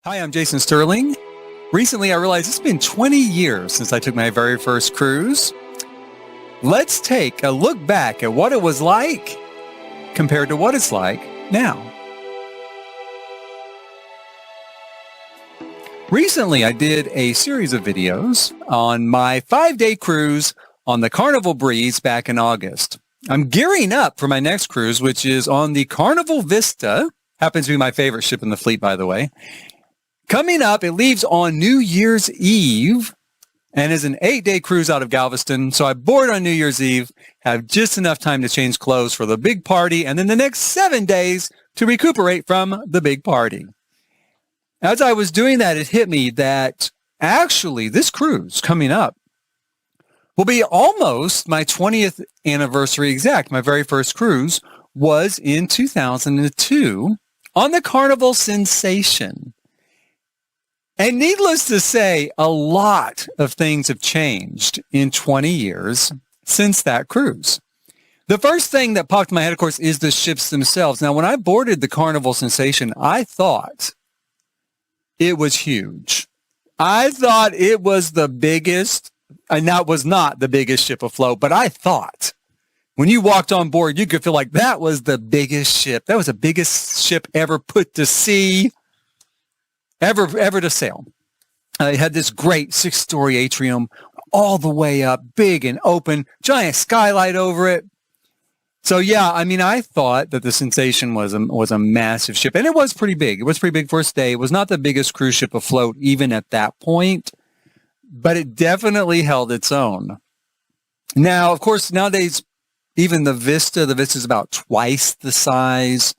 Hi, I'm Jason Sterling. Recently, I realized it's been 20 years since I took my very first cruise. Let's take a look back at what it was like compared to what it's like now. Recently, I did a series of videos on my 5-day cruise on the Carnival Breeze back in August. I'm gearing up for my next cruise, which is on the Carnival Vista. Happens to be my favorite ship in the fleet, by the way. Coming up, it leaves on New Year's Eve and is an 8-day cruise out of Galveston. So I board on New Year's Eve, have just enough time to change clothes for the big party, and then the next 7 days to recuperate from the big party. As I was doing that, it hit me that actually this cruise coming up will be almost my 20th anniversary exact. My very first cruise was in 2002 on the Carnival Sensation. And needless to say, a lot of things have changed in 20 years since that cruise. The first thing that popped in my head, of course, is the ships themselves. Now, when I boarded the Carnival Sensation, I thought it was huge. I thought it was the biggest, and that was not the biggest ship afloat, but I thought when you walked on board, you could feel like that was the biggest ship. That was the biggest ship ever put to sea. Ever to sail. It had this great 6-story atrium all the way up, big and open, giant skylight over it. So yeah, I mean, I thought that the Sensation was a massive ship, and it was pretty big. It was pretty big for its day. It was not the biggest cruise ship afloat even at that point, but it definitely held its own. Now, of course, nowadays, even the Vista is about twice the size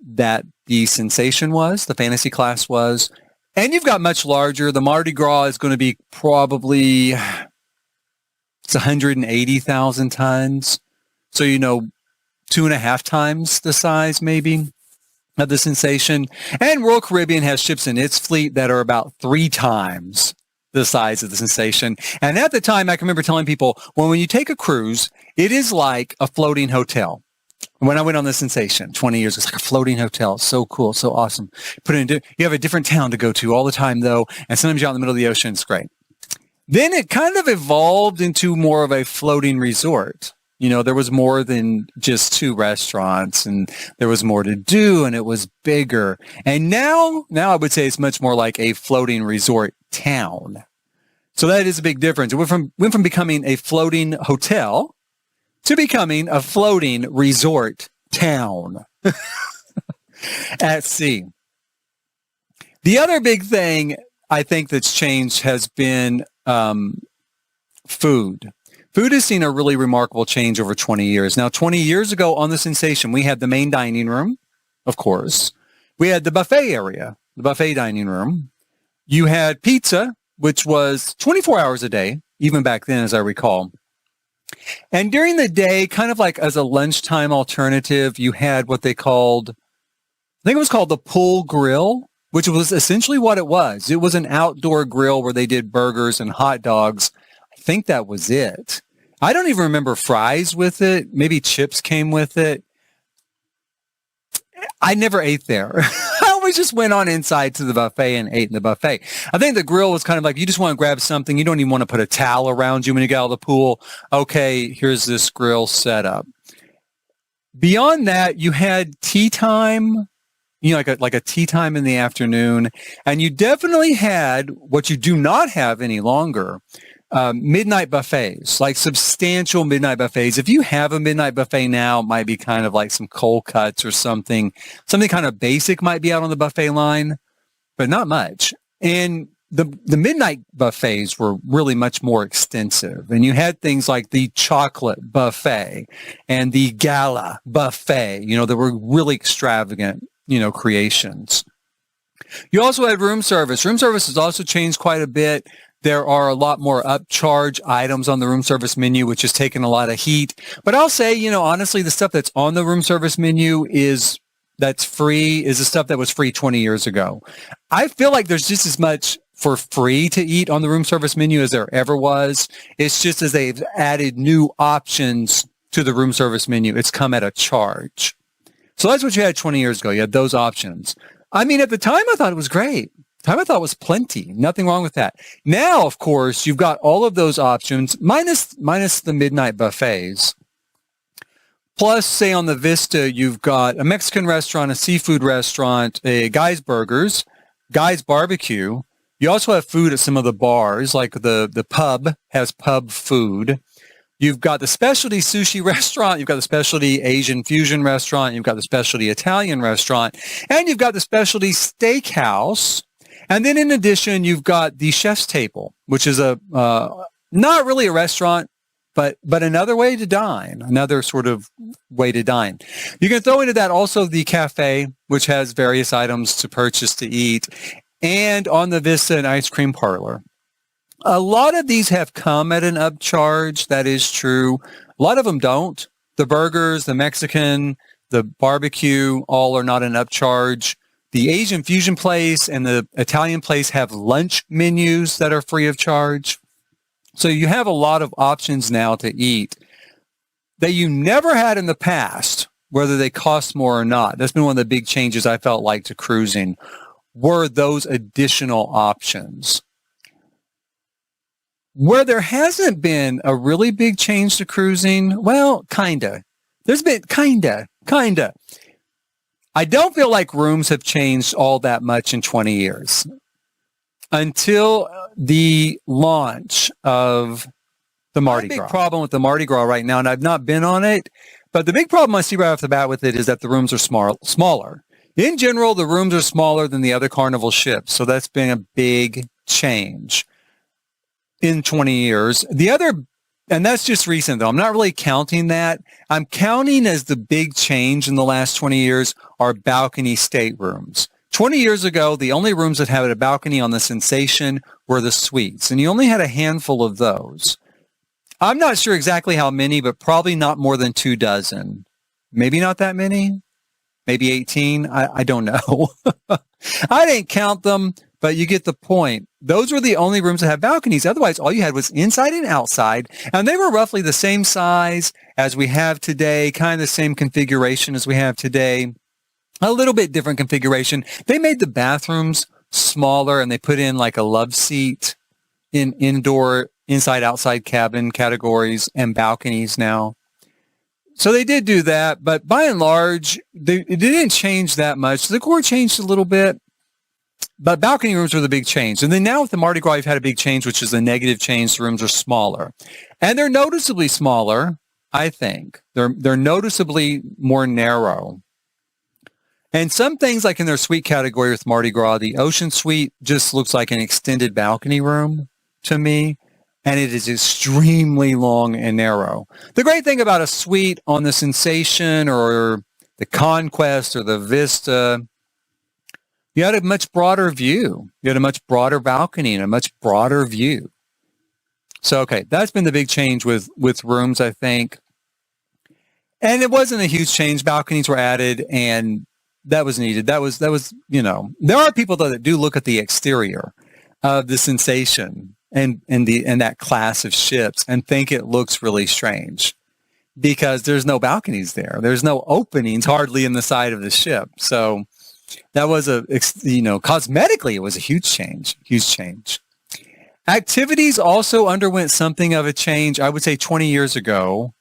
that the Sensation was, the Fantasy class was. And you've got much larger. The Mardi Gras is going to be probably, it's 180,000 tons. So, 2.5 times the size maybe of the Sensation. And Royal Caribbean has ships in its fleet that are about 3 times the size of the Sensation. And at the time, I can remember telling people, well, when you take a cruise, it is like a floating hotel. When I went on the Sensation 20 years, it's like a floating hotel. So cool. So awesome. You have a different town to go to all the time though. And sometimes you're out in the middle of the ocean. It's great. Then it kind of evolved into more of a floating resort. There was more than just 2 restaurants, and there was more to do, and it was bigger. And now I would say it's much more like a floating resort town. So that is a big difference. It went from becoming a floating hotel to becoming a floating resort town at sea. The other big thing I think that's changed has been food. Food has seen a really remarkable change over 20 years. Now, 20 years ago on the Sensation, we had the main dining room, of course. We had the buffet area, the buffet dining room. You had pizza, which was 24 hours a day, even back then, as I recall. And during the day, kind of like as a lunchtime alternative, you had what they called, I think it was called the pool grill, which was essentially what it was. It was an outdoor grill where they did burgers and hot dogs. I think that was it. I don't even remember fries with it. Maybe chips came with it. I never ate there. I always just went on inside to the buffet and ate in the buffet. I think the grill was kind of like, you just want to grab something. You don't even want to put a towel around you when you get out of the pool. Okay, here's this grill set up. Beyond that, you had tea time, like a tea time in the afternoon. And you definitely had what you do not have any longer, midnight buffets, like substantial midnight buffets. If you have a midnight buffet now, it might be kind of like some cold cuts or something kind of basic might be out on the buffet line, but not much. And the midnight buffets were really much more extensive. And you had things like the chocolate buffet and the gala buffet, that were really extravagant, creations. You also had room service. Room service has also changed quite a bit. There are a lot more upcharge items on the room service menu, which has taken a lot of heat. But I'll say, honestly, the stuff that's on the room service menu that's free is the stuff that was free 20 years ago. I feel like there's just as much for free to eat on the room service menu as there ever was. It's just as they've added new options to the room service menu, it's come at a charge. So that's what you had 20 years ago. You had those options. I mean, at the time, I thought it was great. Time I thought was plenty. Nothing wrong with that. Now, of course, you've got all of those options, minus the midnight buffets. Plus, say on the Vista, you've got a Mexican restaurant, a seafood restaurant, a Guy's Burgers, Guy's Barbecue. You also have food at some of the bars, like the pub has pub food. You've got the specialty sushi restaurant. You've got the specialty Asian fusion restaurant. You've got the specialty Italian restaurant. And you've got the specialty steakhouse. And then in addition, you've got the chef's table, which is not really a restaurant, but another way to dine, another sort of way to dine. You can throw into that also the cafe, which has various items to purchase to eat, and on the Vista, an ice cream parlor. A lot of these have come at an upcharge. That is true. A lot of them don't. The burgers, the Mexican, the barbecue, all are not an upcharge. The Asian fusion place and the Italian place have lunch menus that are free of charge. So you have a lot of options now to eat that you never had in the past, whether they cost more or not. That's been one of the big changes I felt like to cruising, were those additional options. Where there hasn't been a really big change to cruising, well, kinda. There's been kinda. I don't feel like rooms have changed all that much in 20 years until the launch of the Mardi Gras. Big problem with the Mardi Gras right now, and I've not been on it, but the big problem I see right off the bat with it is that the rooms are smaller. In general, the rooms are smaller than the other Carnival ships, so that's been a big change in 20 years. And that's just recent, though. I'm not really counting that. I'm counting as the big change in the last 20 years are balcony staterooms. 20 years ago, the only rooms that had a balcony on the Sensation were the suites, and you only had a handful of those. I'm not sure exactly how many, but probably not more than 24. Maybe not that many. Maybe 18. I don't know. I didn't count them, but you get the point. Those were the only rooms that had balconies. Otherwise, all you had was inside and outside, and they were roughly the same size as we have today, kind of the same configuration as we have today, a little bit different configuration. They made the bathrooms smaller, and they put in like a love seat in indoor, inside-outside cabin categories and balconies now. So they did do that, but by and large, it didn't change that much. The decor changed a little bit. But balcony rooms were the big change. And then now with the Mardi Gras, you've had a big change, which is the negative change. The rooms are smaller. And they're noticeably smaller, I think. They're noticeably more narrow. And some things, like in their suite category with Mardi Gras, the Ocean Suite just looks like an extended balcony room to me. And it is extremely long and narrow. The great thing about a suite on the Sensation or the Conquest or the Vista, you had a much broader view. You had a much broader balcony and a much broader view. So, okay, that's been the big change with rooms, I think. And it wasn't a huge change. Balconies were added, and that was needed. That was, there are people, though, that do look at the exterior of the Sensation and that class of ships and think it looks really strange because there's no balconies there. There's no openings hardly in the side of the ship. So that was cosmetically, it was a huge change. Activities also underwent something of a change, I would say 20 years ago.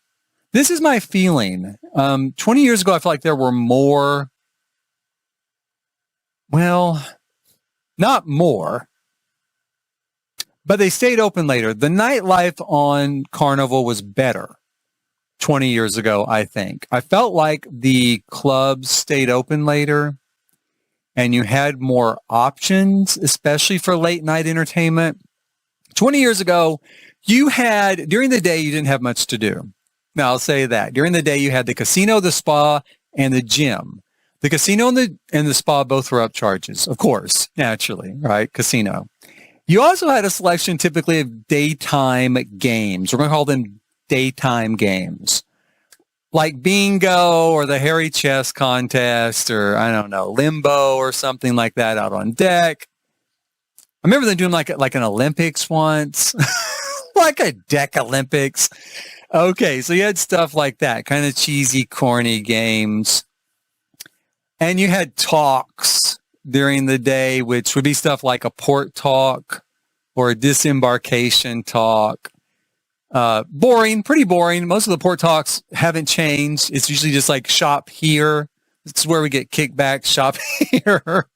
This is my feeling. 20 years ago, I feel like there were more, well, not more, but they stayed open later. The nightlife on Carnival was better 20 years ago, I think. I felt like the clubs stayed open later and you had more options, especially for late night entertainment. 20 years ago, during the day, you didn't have much to do. Now, I'll say that. During the day, you had the casino, the spa, and the gym. The casino and the spa both were up charges, of course, naturally, right? Casino. You also had a selection typically of daytime games. We're going to call them daytime games, like bingo or the hairy chess contest or, I don't know, limbo or something like that out on deck. I remember them doing like an Olympics once, like a deck Olympics. Okay, so you had stuff like that, kind of cheesy, corny games. And you had talks during the day, which would be stuff like a port talk or a disembarkation talk. Boring, pretty boring. Most of the port talks haven't changed. It's usually just like shop here. It's where we get kickbacks, shop here.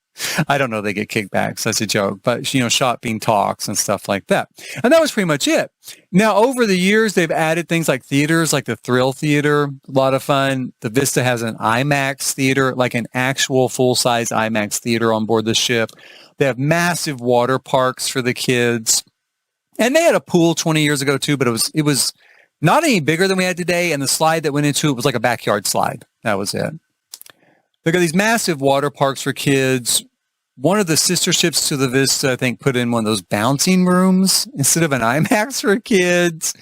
I don't know they get kickbacks. That's a joke. But, shopping talks and stuff like that. And that was pretty much it. Now, over the years, they've added things like theaters, like the Thrill Theater. A lot of fun. The Vista has an IMAX theater, like an actual full-size IMAX theater on board the ship. They have massive water parks for the kids. And they had a pool 20 years ago, too, but it was not any bigger than we had today. And the slide that went into it was like a backyard slide. That was it. They've got these massive water parks for kids. One of the sister ships to the Vista, I think, put in one of those bouncing rooms instead of an IMAX for kids.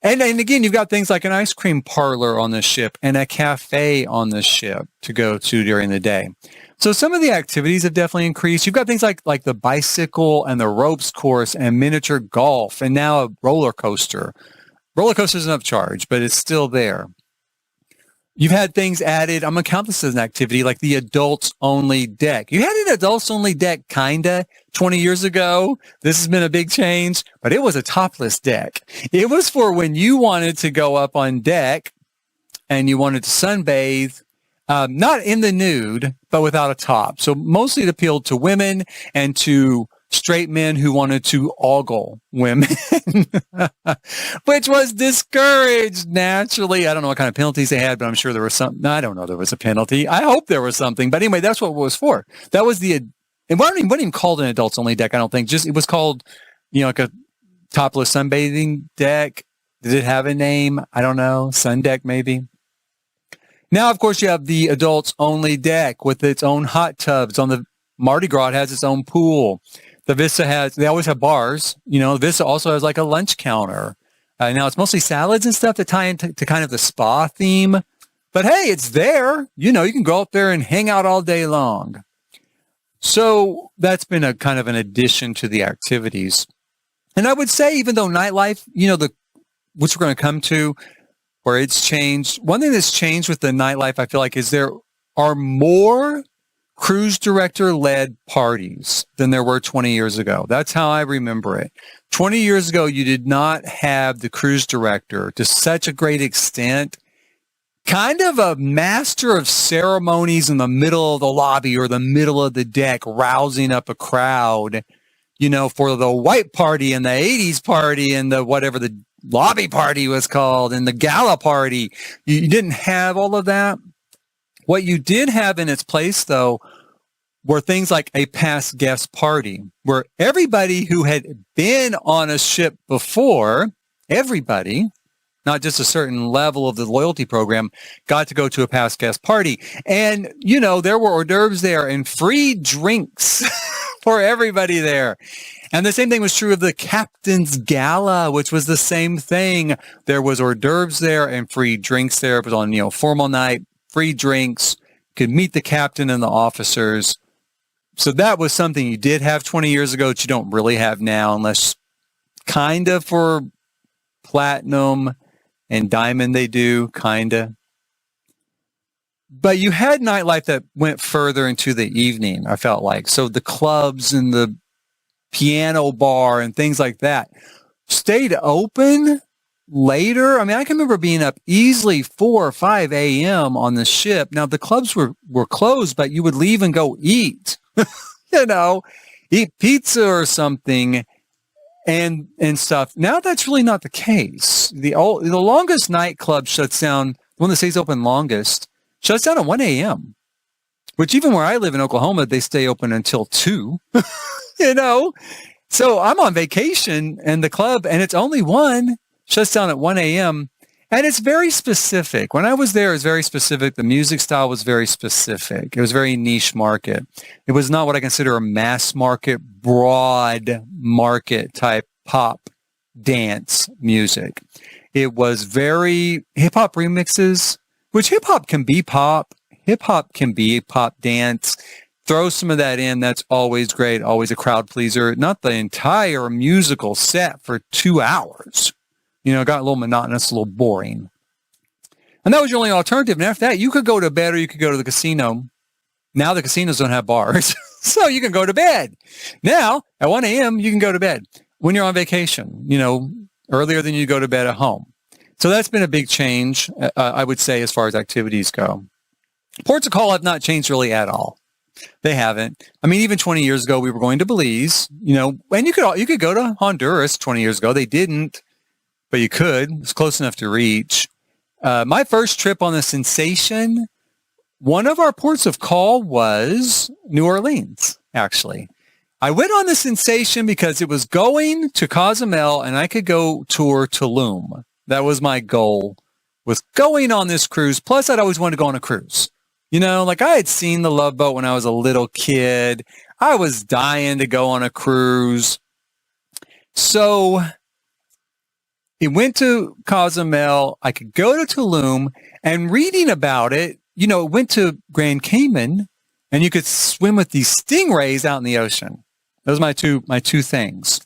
And again, you've got things like an ice cream parlor on the ship and a cafe on the ship to go to during the day. So some of the activities have definitely increased. You've got things like the bicycle and the ropes course and miniature golf and now a roller coaster. Roller coaster isn't upcharge, but it's still there. You've had things added. I'm going to count this as an activity like the adults only deck. You had an adults only deck kinda 20 years ago. This has been a big change, but it was a topless deck. It was for when you wanted to go up on deck and you wanted to sunbathe, not in the nude, but without a top. So mostly it appealed to women and to straight men who wanted to ogle women, which was discouraged naturally. I don't know what kind of penalties they had, but I'm sure there was something. I don't know. There was a penalty. I hope there was something. But anyway, that's what it was for. That was it wasn't even called an adults only deck, I don't think. Just it was called, like a topless sunbathing deck. Did it have a name? I don't know. Sun deck, maybe. Now, of course, you have the adults only deck with its own hot tubs. On the Mardi Gras, it has its own pool. The Vista they always have bars. The Vista also has like a lunch counter. Now it's mostly salads and stuff that tie into kind of the spa theme. But hey, it's there. You can go out there and hang out all day long. So that's been a kind of an addition to the activities. And I would say, even though nightlife, which we're going to come to, where it's changed. One thing that's changed with the nightlife, I feel like, is there are more cruise director-led parties than there were 20 years ago. That's how I remember it. 20 years ago, you did not have the cruise director to such a great extent, kind of a master of ceremonies in the middle of the lobby or the middle of the deck, rousing up a crowd, for the white party and the 80s party and the whatever the lobby party was called and the gala party. You didn't have all of that. What you did have in its place, though, were things like a past guest party, where everybody who had been on a ship before, everybody, not just a certain level of the loyalty program, got to go to a past guest party. And, there were hors d'oeuvres there and free drinks for everybody there. And the same thing was true of the Captain's Gala, which was the same thing. There was hors d'oeuvres there and free drinks there. It was on, formal night. Free drinks, could meet the captain and the officers. So that was something you did have 20 years ago that you don't really have now, unless kind of for platinum and diamond they do, kind of. But you had nightlife that went further into the evening, I felt like. So the clubs and the piano bar and things like that stayed open later. I mean, I can remember being up easily 4 or 5 a.m. on the ship. Now, the clubs were closed, but you would leave and go eat, eat pizza or something and stuff. Now, that's really not the case. The longest nightclub shuts down, the one that stays open longest, shuts down at 1 a.m., which even where I live in Oklahoma, they stay open until 2, So I'm on vacation and the club, and it's only 1. Shuts down at 1 a.m. And it's very specific. When I was there, it was very specific. The music style was very specific. It was very niche market. It was not what I consider a mass market, broad market type pop dance music. It was very hip-hop remixes, which hip-hop can be pop. Hip-hop can be pop dance. Throw some of that in. That's always great. Always a crowd pleaser. Not the entire musical set for 2 hours. It got a little monotonous, a little boring. And that was your only alternative. And after that, you could go to bed or you could go to the casino. Now the casinos don't have bars. So you can go to bed. Now, at 1 a.m., you can go to bed when you're on vacation, earlier than you go to bed at home. So that's been a big change, I would say, as far as activities go. Ports of call have not changed really at all. They haven't. I mean, even 20 years ago, we were going to Belize, and you could go to Honduras 20 years ago. They didn't, but you could. It's close enough to reach. My first trip on the Sensation, one of our ports of call was New Orleans, actually. I went on the Sensation because it was going to Cozumel and I could go tour Tulum. That was my goal, was going on this cruise. Plus, I'd always wanted to go on a cruise. Like I had seen the Love Boat when I was a little kid. I was dying to go on a cruise. So it went to Cozumel. I could go to Tulum, and reading about it, it went to Grand Cayman, and you could swim with these stingrays out in the ocean. Those are my two things.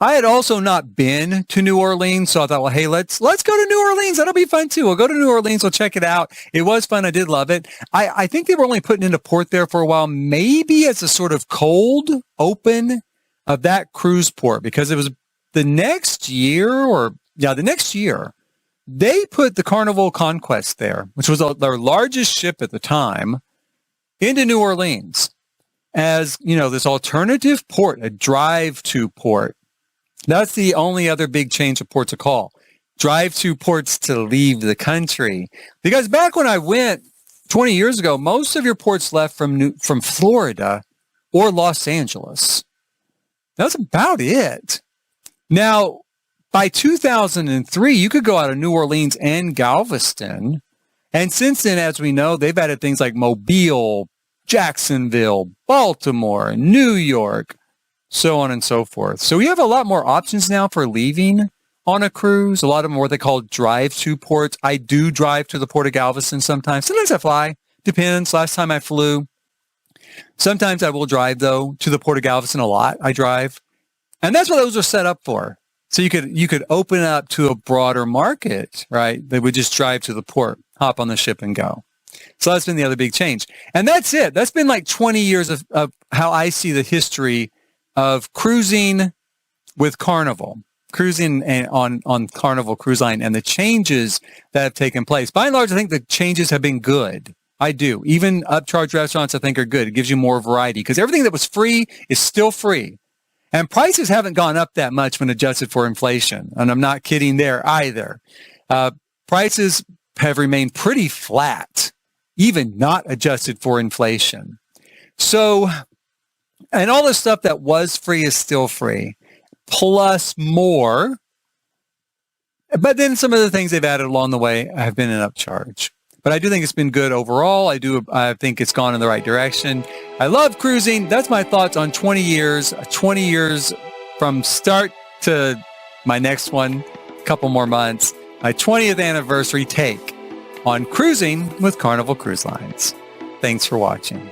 I had also not been to New Orleans, so I thought, well, hey, let's go to New Orleans. That'll be fun too. We'll go to New Orleans. We'll check it out. It was fun. I did love it. I think they were only putting into port there for a while, maybe as a sort of cold open of that cruise port, because it was the next year, they put the Carnival Conquest there, which was their largest ship at the time, into New Orleans as, this alternative port, a drive-to port. That's the only other big change of ports of call. Drive-to ports to leave the country. Because back when I went 20 years ago, most of your ports left from Florida or Los Angeles. That was about it. Now, by 2003, you could go out of New Orleans and Galveston. And since then, as we know, they've added things like Mobile, Jacksonville, Baltimore, New York, so on and so forth. So we have a lot more options now for leaving on a cruise. A lot of them are what they call drive-to ports. I do drive to the Port of Galveston sometimes. Sometimes I fly. Depends. Last time I flew. Sometimes I will drive, though, to the Port of Galveston a lot. I drive. And that's what those are set up for. So you could open up to a broader market, right? They would just drive to the port, hop on the ship and go. So that's been the other big change. And that's it. That's been like 20 years of how I see the history of cruising with Carnival, cruising on Carnival Cruise Line, and the changes that have taken place. By and large, I think the changes have been good. I do. Even upcharge restaurants, I think, are good. It gives you more variety because everything that was free is still free. And prices haven't gone up that much when adjusted for inflation. And I'm not kidding there either. Prices have remained pretty flat, even not adjusted for inflation. So, and all the stuff that was free is still free, plus more. But then some of the things they've added along the way have been an upcharge. But I do think it's been good overall. I think it's gone in the right direction. I love cruising. That's my thoughts on 20 years from start to my next one, a couple more months, my 20th anniversary take on cruising with Carnival Cruise Lines. Thanks for watching.